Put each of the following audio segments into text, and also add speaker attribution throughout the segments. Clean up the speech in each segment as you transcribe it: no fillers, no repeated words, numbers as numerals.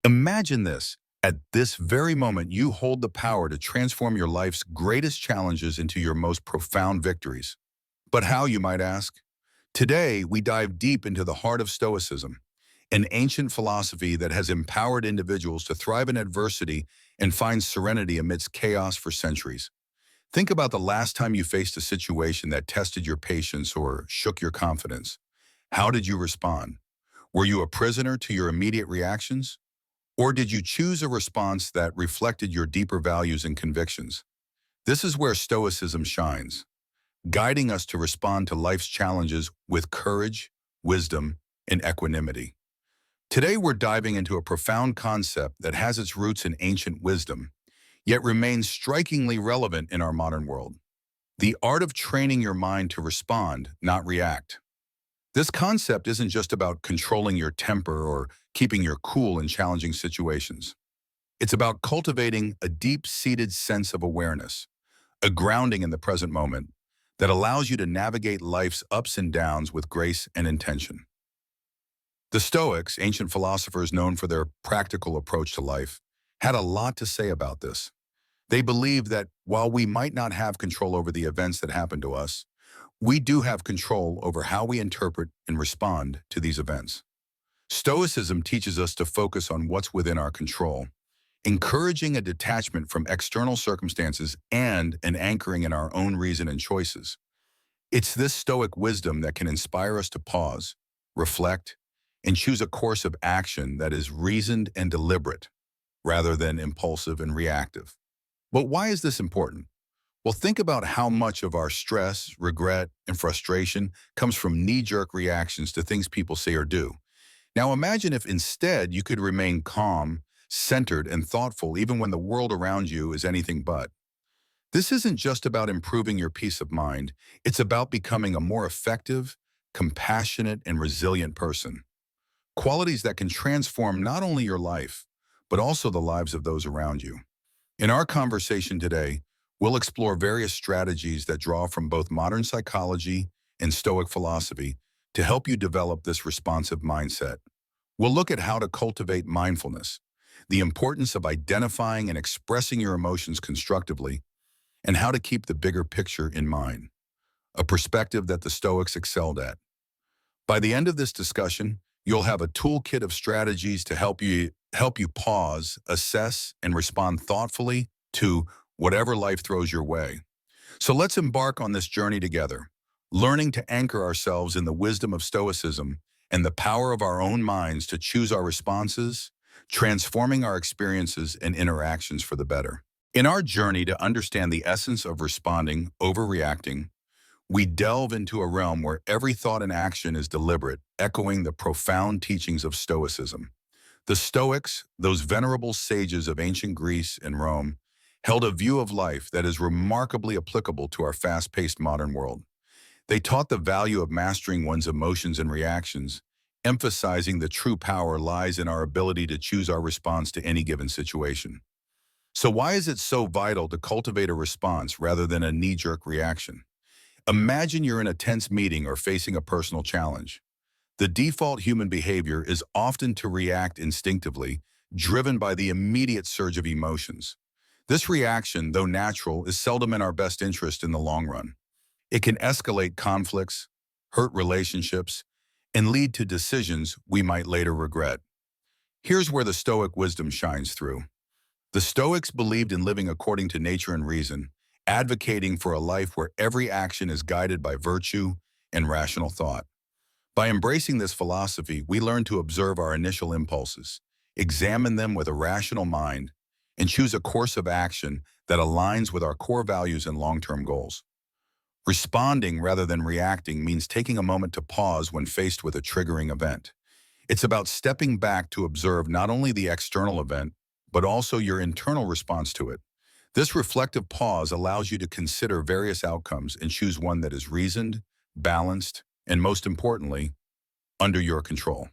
Speaker 1: Imagine this. At this very moment, you hold the power to transform your life's greatest challenges into your most profound victories. But how, you might ask? Today, we dive deep into the heart of Stoicism, an ancient philosophy that has empowered individuals to thrive in adversity and find serenity amidst chaos for centuries. Think about the last time you faced a situation that tested your patience or shook your confidence. How did you respond? Were you a prisoner to your immediate reactions? Or did you choose a response that reflected your deeper values and convictions? This is where Stoicism shines, guiding us to respond to life's challenges with courage, wisdom, and equanimity. Today, we're diving into a profound concept that has its roots in ancient wisdom, yet remains strikingly relevant in our modern world. The art of training your mind to respond, not react. This concept isn't just about controlling your temper or keeping your cool in challenging situations. It's about cultivating a deep-seated sense of awareness, a grounding in the present moment that allows you to navigate life's ups and downs with grace and intention. The Stoics, ancient philosophers known for their practical approach to life, had a lot to say about this. They believed that while we might not have control over the events that happen to us, we do have control over how we interpret and respond to these events. Stoicism teaches us to focus on what's within our control, encouraging a detachment from external circumstances and an anchoring in our own reason and choices. It's this Stoic wisdom that can inspire us to pause, reflect, and choose a course of action that is reasoned and deliberate, rather than impulsive and reactive. But why is this important? Well, think about how much of our stress, regret, and frustration comes from knee-jerk reactions to things people say or do. Now imagine if instead you could remain calm, centered, and thoughtful even when the world around you is anything but. This isn't just about improving your peace of mind, it's about becoming a more effective, compassionate, and resilient person. Qualities that can transform not only your life, but also the lives of those around you. In our conversation today, we'll explore various strategies that draw from both modern psychology and Stoic philosophy to help you develop this responsive mindset. We'll look at how to cultivate mindfulness, the importance of identifying and expressing your emotions constructively, and how to keep the bigger picture in mind, a perspective that the Stoics excelled at. By the end of this discussion, you'll have a toolkit of strategies to help you pause, assess, and respond thoughtfully to whatever life throws your way. So let's embark on this journey together, learning to anchor ourselves in the wisdom of Stoicism and the power of our own minds to choose our responses, transforming our experiences and interactions for the better. In our journey to understand the essence of responding, overreacting, we delve into a realm where every thought and action is deliberate, echoing the profound teachings of Stoicism. The Stoics, those venerable sages of ancient Greece and Rome, held a view of life that is remarkably applicable to our fast-paced modern world. They taught the value of mastering one's emotions and reactions, emphasizing the true power lies in our ability to choose our response to any given situation. So why is it so vital to cultivate a response rather than a knee-jerk reaction? Imagine you're in a tense meeting or facing a personal challenge. The default human behavior is often to react instinctively, driven by the immediate surge of emotions. This reaction, though natural, is seldom in our best interest in the long run. It can escalate conflicts, hurt relationships, and lead to decisions we might later regret. Here's where the Stoic wisdom shines through. The Stoics believed in living according to nature and reason, advocating for a life where every action is guided by virtue and rational thought. By embracing this philosophy, we learn to observe our initial impulses, examine them with a rational mind, and choose a course of action that aligns with our core values and long-term goals. Responding rather than reacting means taking a moment to pause when faced with a triggering event. It's about stepping back to observe not only the external event, but also your internal response to it. This reflective pause allows you to consider various outcomes and choose one that is reasoned, balanced, and most importantly, under your control.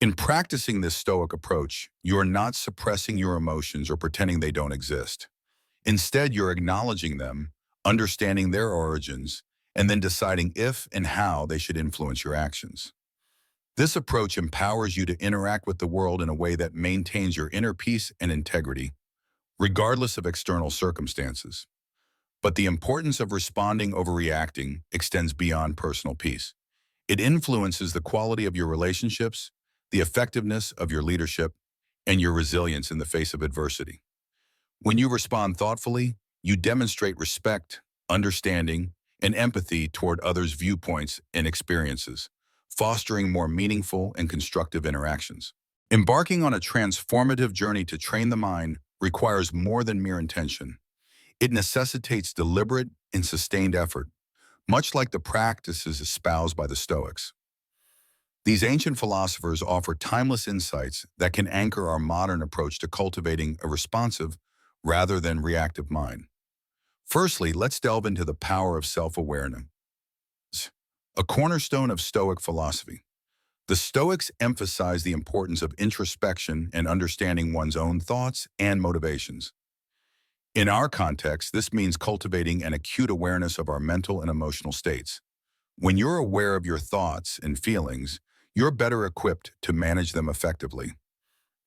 Speaker 1: In practicing this Stoic approach, you're not suppressing your emotions or pretending they don't exist. Instead, you're acknowledging them, understanding their origins, and then deciding if and how they should influence your actions. This approach empowers you to interact with the world in a way that maintains your inner peace and integrity, regardless of external circumstances. But the importance of responding over reacting extends beyond personal peace. It influences the quality of your relationships, the effectiveness of your leadership, and your resilience in the face of adversity. When you respond thoughtfully, you demonstrate respect, understanding, and empathy toward others' viewpoints and experiences, fostering more meaningful and constructive interactions. Embarking on a transformative journey to train the mind requires more than mere intention. It necessitates deliberate and sustained effort, much like the practices espoused by the Stoics. These ancient philosophers offer timeless insights that can anchor our modern approach to cultivating a responsive rather than reactive mind. Firstly, let's delve into the power of self-awareness, a cornerstone of Stoic philosophy. The Stoics emphasize the importance of introspection and understanding one's own thoughts and motivations. In our context, this means cultivating an acute awareness of our mental and emotional states. When you're aware of your thoughts and feelings, you're better equipped to manage them effectively.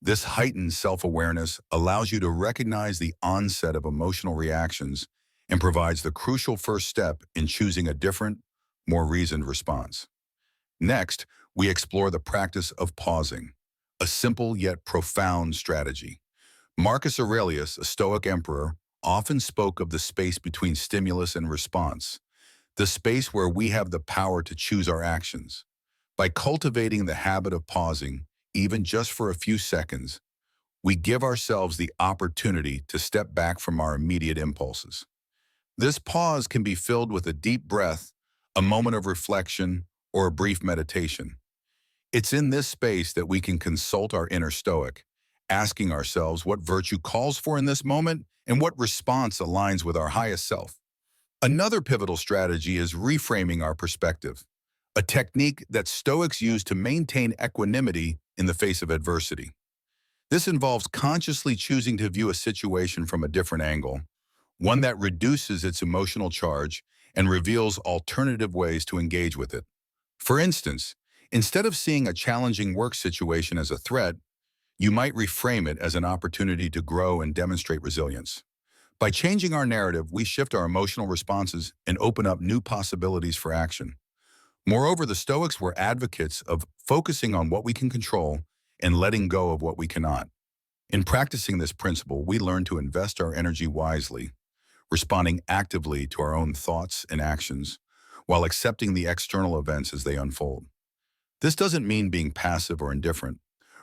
Speaker 1: This heightened self-awareness allows you to recognize the onset of emotional reactions and provides the crucial first step in choosing a different, more reasoned response. Next, we explore the practice of pausing, a simple yet profound strategy. Marcus Aurelius, a Stoic emperor, often spoke of the space between stimulus and response, the space where we have the power to choose our actions. By cultivating the habit of pausing, even just for a few seconds, we give ourselves the opportunity to step back from our immediate impulses. This pause can be filled with a deep breath, a moment of reflection, or a brief meditation. It's in this space that we can consult our inner Stoic, asking ourselves what virtue calls for in this moment and what response aligns with our highest self. Another pivotal strategy is reframing our perspective, a technique that Stoics use to maintain equanimity in the face of adversity. This involves consciously choosing to view a situation from a different angle, one that reduces its emotional charge and reveals alternative ways to engage with it. For instance, instead of seeing a challenging work situation as a threat, you might reframe it as an opportunity to grow and demonstrate resilience. By changing our narrative, we shift our emotional responses and open up new possibilities for action. Moreover, the Stoics were advocates of focusing on what we can control and letting go of what we cannot. In practicing this principle, we learn to invest our energy wisely, responding actively to our own thoughts and actions, while accepting the external events as they unfold. This doesn't mean being passive or indifferent.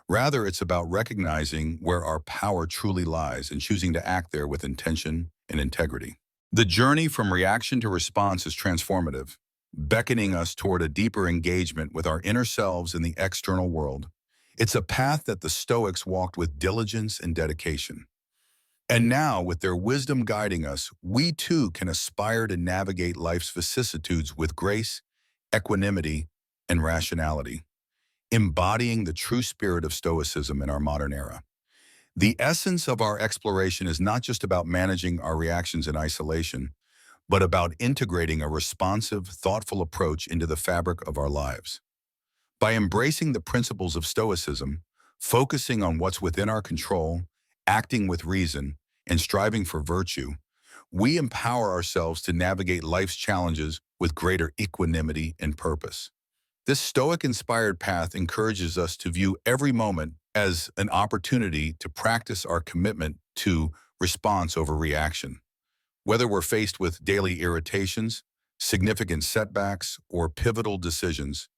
Speaker 1: Rather, it's about recognizing where our power truly lies and choosing to act there with intention and integrity. The journey from reaction to response is transformative, beckoning us toward a deeper engagement with our inner selves and the external world. It's a path that the Stoics walked with diligence and dedication. And now, with their wisdom guiding us, we too can aspire to navigate life's vicissitudes with grace, equanimity, and rationality, embodying the true spirit of Stoicism in our modern era. The essence of our exploration is not just about managing our reactions in isolation, but about integrating a responsive, thoughtful approach into the fabric of our lives. By embracing the principles of Stoicism, focusing on what's within our control, acting with reason, and striving for virtue, we empower ourselves to navigate life's challenges with greater equanimity and purpose. This Stoic-inspired path encourages us to view every moment as an opportunity to practice our commitment to response over reaction. Whether we're faced with daily irritations, significant setbacks, or pivotal decisions,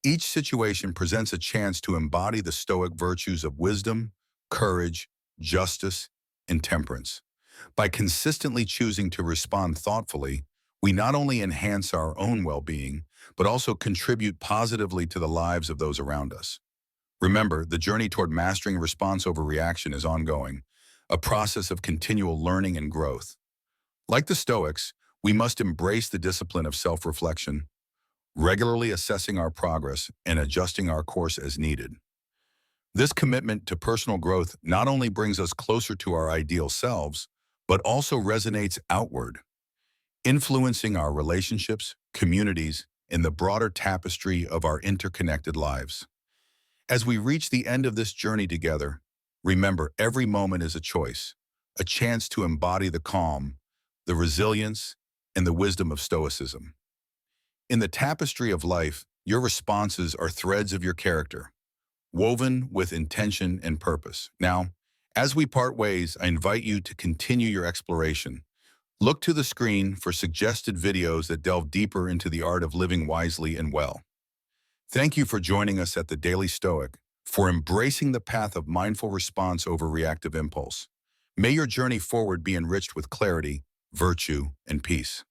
Speaker 1: each situation presents a chance to embody the Stoic virtues of wisdom, courage, justice, and temperance. By consistently choosing to respond thoughtfully, we not only enhance our own well-being, but also contribute positively to the lives of those around us. Remember, the journey toward mastering response over reaction is ongoing, a process of continual learning and growth. Like the Stoics, we must embrace the discipline of self-reflection, regularly assessing our progress and adjusting our course as needed. This commitment to personal growth not only brings us closer to our ideal selves, but also resonates outward, influencing our relationships, communities, in the broader tapestry of our interconnected lives. As we reach the end of this journey together, remember every moment is a choice, a chance to embody the calm, the resilience, and the wisdom of Stoicism. In the tapestry of life, your responses are threads of your character, woven with intention and purpose. Now, as we part ways, I invite you to continue your exploration. Look to the screen for suggested videos that delve deeper into the art of living wisely and well. Thank you for joining us at the Daily Stoic, for embracing the path of mindful response over reactive impulse. May your journey forward be enriched with clarity, virtue, and peace.